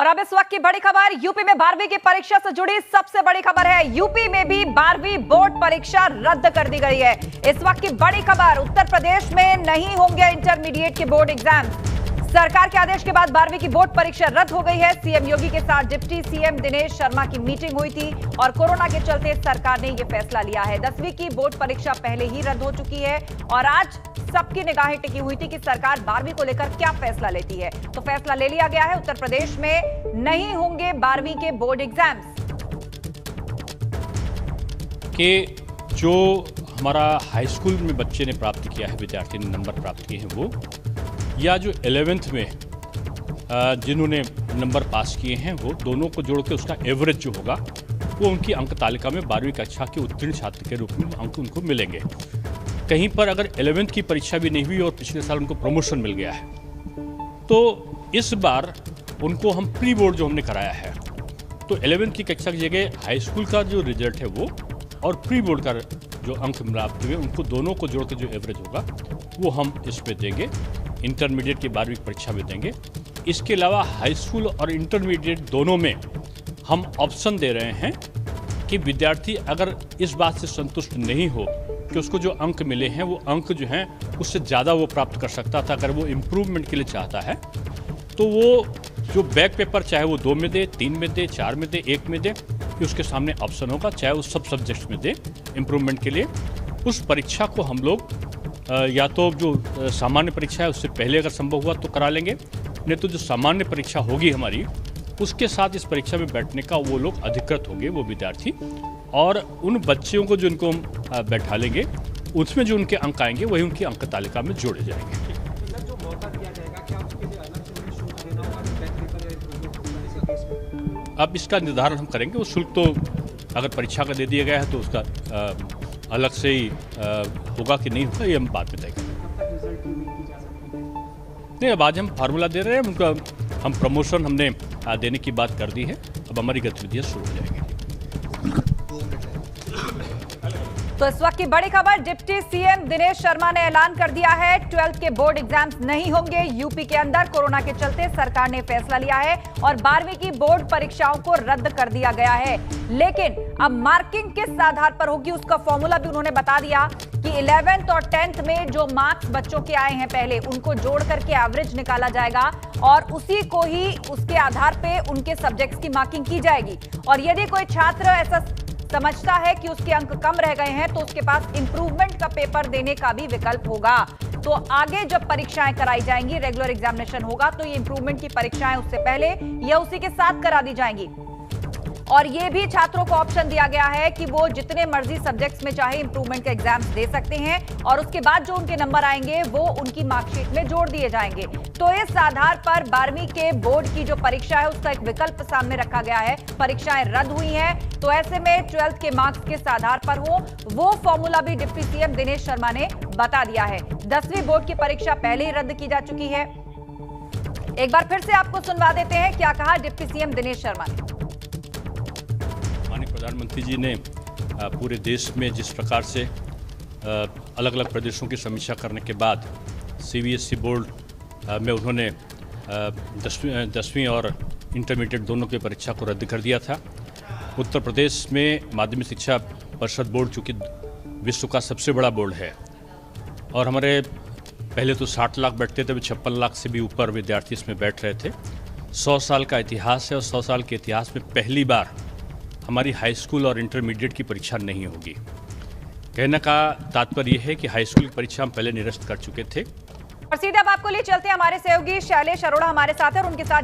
और अब इस वक्त की बड़ी खबर, यूपी में 12वीं की परीक्षा से जुड़ी सबसे बड़ी खबर है। यूपी में भी 12वीं बोर्ड परीक्षा रद्द कर दी गई है। इस वक्त की बड़ी खबर, उत्तर प्रदेश में नहीं होंगे इंटरमीडिएट के बोर्ड एग्जाम। सरकार के आदेश के बाद 12वीं की बोर्ड परीक्षा रद्द हो गई है। सीएम योगी के साथ डिप्टी सीएम दिनेश शर्मा की मीटिंग हुई थी और कोरोना के चलते सरकार ने यह फैसला लिया है। 10वीं की बोर्ड परीक्षा पहले ही रद्द हो चुकी है और आज सबकी निगाहें टिकी हुई थी कि सरकार 12वीं को लेकर क्या फैसला लेती है। तो फैसला ले लिया गया है, उत्तर प्रदेश में नहीं होंगे 12वीं के बोर्ड एग्जाम्स। कि जो हमारा हाई स्कूल में बच्चे ने प्राप्त किया है, विद्यार्थी ने नंबर प्राप्त किए हैं वो, या जो 11th में जिन्होंने नंबर पास किए हैं वो, दोनों को जोड़ के उसका एवरेज जो होगा वो उनकी अंक तालिका में 12वीं कक्षा के उत्तीर्ण छात्र के रूप में अंक उनको मिलेंगे। कहीं पर अगर 11th की परीक्षा भी नहीं हुई और पिछले साल उनको प्रमोशन मिल गया है तो इस बार उनको हम प्री बोर्ड जो हमने कराया है, तो 11th की कक्षा की जगह हाई स्कूल का जो रिजल्ट है वो और प्री बोर्ड का जो अंक प्राप्त हुए उनको दोनों को जोड़ के जो एवरेज होगा वो हम इस पे देंगे, इंटरमीडिएट की 12वीं परीक्षा में देंगे। इसके अलावा हाई स्कूल और इंटरमीडिएट दोनों में हम ऑप्शन दे रहे हैं कि विद्यार्थी अगर इस बात से संतुष्ट नहीं हो कि उसको जो अंक मिले हैं वो अंक जो हैं उससे ज़्यादा वो प्राप्त कर सकता था, अगर वो इम्प्रूवमेंट के लिए चाहता है तो वो जो बैक पेपर चाहे वो 2 में दे, 3 में दे, 4 में दे, 1 में दे, कि उसके सामने ऑप्शन होगा, चाहे वो सब सब्जेक्ट्स में दे इम्प्रूवमेंट के लिए। उस परीक्षा को हम लोग या तो जो सामान्य परीक्षा है उससे पहले अगर संभव हुआ तो करा लेंगे, नहीं तो जो सामान्य परीक्षा होगी हमारी उसके साथ इस परीक्षा में बैठने का वो लोग अधिकृत होंगे, वो विद्यार्थी, और उन बच्चों को जो इनको हम बैठा लेंगे उसमें जो उनके अंक आएंगे वही उनकी अंक तालिका में जोड़े जाएंगे। अब इसका निर्धारण हम करेंगे, वो शुल्क तो अगर परीक्षा का दे दिया गया है तो उसका अलग से ही होगा कि नहीं होगा ये हम बाद में तय करेंगे। नहीं, अब आज हम फार्मूला दे रहे हैं, उनका हम प्रमोशन हमने देने की बात कर दी है, अब हमारी गतिविधियाँ शुरू हो जाएंगी। तो इस वक्त की बड़ी खबर, डिप्टी सीएम दिनेश शर्मा ने ऐलान कर दिया है 12th के बोर्ड एग्जाम्स नहीं होंगे। यूपी के अंदर कोरोना के चलते सरकार ने फैसला लिया है और 12वीं की बोर्ड परीक्षाओं को रद्द कर दिया गया है, लेकिन अब मार्किंग किस आधार पर होगी उसका फॉर्मूला भी उन्होंने बता दिया कि 11th और 10th में जो मार्क्स बच्चों के आए हैं पहले उनको जोड़ करके एवरेज निकाला जाएगा और उसी को ही उसके आधार पे उनके सब्जेक्ट्स की मार्किंग की जाएगी। और यदि कोई छात्र ऐसा समझता है कि उसके अंक कम रह गए हैं तो उसके पास इंप्रूवमेंट का पेपर देने का भी विकल्प होगा। तो आगे जब परीक्षाएं कराई जाएंगी, रेगुलर एग्जामिनेशन होगा, तो ये इंप्रूवमेंट की परीक्षाएं उससे पहले या उसी के साथ करा दी जाएंगी। और ये भी छात्रों को ऑप्शन दिया गया है कि वो जितने मर्जी सब्जेक्ट्स में चाहे इंप्रूवमेंट के एग्जाम्स दे सकते हैं और उसके बाद जो उनके नंबर आएंगे वो उनकी मार्कशीट में जोड़ दिए जाएंगे। तो इस आधार पर 12वीं के बोर्ड की जो परीक्षा है उसका एक विकल्प सामने रखा गया है। परीक्षाएं रद्द हुई हैं तो ऐसे में 12th के मार्क्स किस आधार पर हो वो फॉर्मूला भी डिप्टी सीएम दिनेश शर्मा ने बता दिया है। 10वीं बोर्ड की परीक्षा पहले ही रद्द की जा चुकी है। एक बार फिर से आपको सुनवा देते हैं क्या कहा डिप्टी सीएम दिनेश शर्मा ने। प्रधानमंत्री जी ने पूरे देश में जिस प्रकार से अलग अलग प्रदेशों की समीक्षा करने के बाद सीबीएसई बोर्ड में उन्होंने 10वीं और इंटरमीडिएट दोनों की परीक्षा को रद्द कर दिया था। उत्तर प्रदेश में माध्यमिक शिक्षा परिषद बोर्ड चूँकि विश्व का सबसे बड़ा बोर्ड है और हमारे पहले तो 60 लाख बैठते थे, 56 लाख से भी ऊपर विद्यार्थी इसमें बैठ रहे थे। 100 साल का इतिहास है और 100 साल के इतिहास में पहली बार हमारी हाई स्कूल और इंटरमीडिएट की परीक्षा नहीं होगी। कहने का तात्पर्य यह है कि हाई स्कूल की परीक्षा हम पहले निरस्त कर चुके थे। और सीधे अब आपको ले चलते हैं, हमारे सहयोगी शैलेश अरोड़ा हमारे साथ है और उनके साथ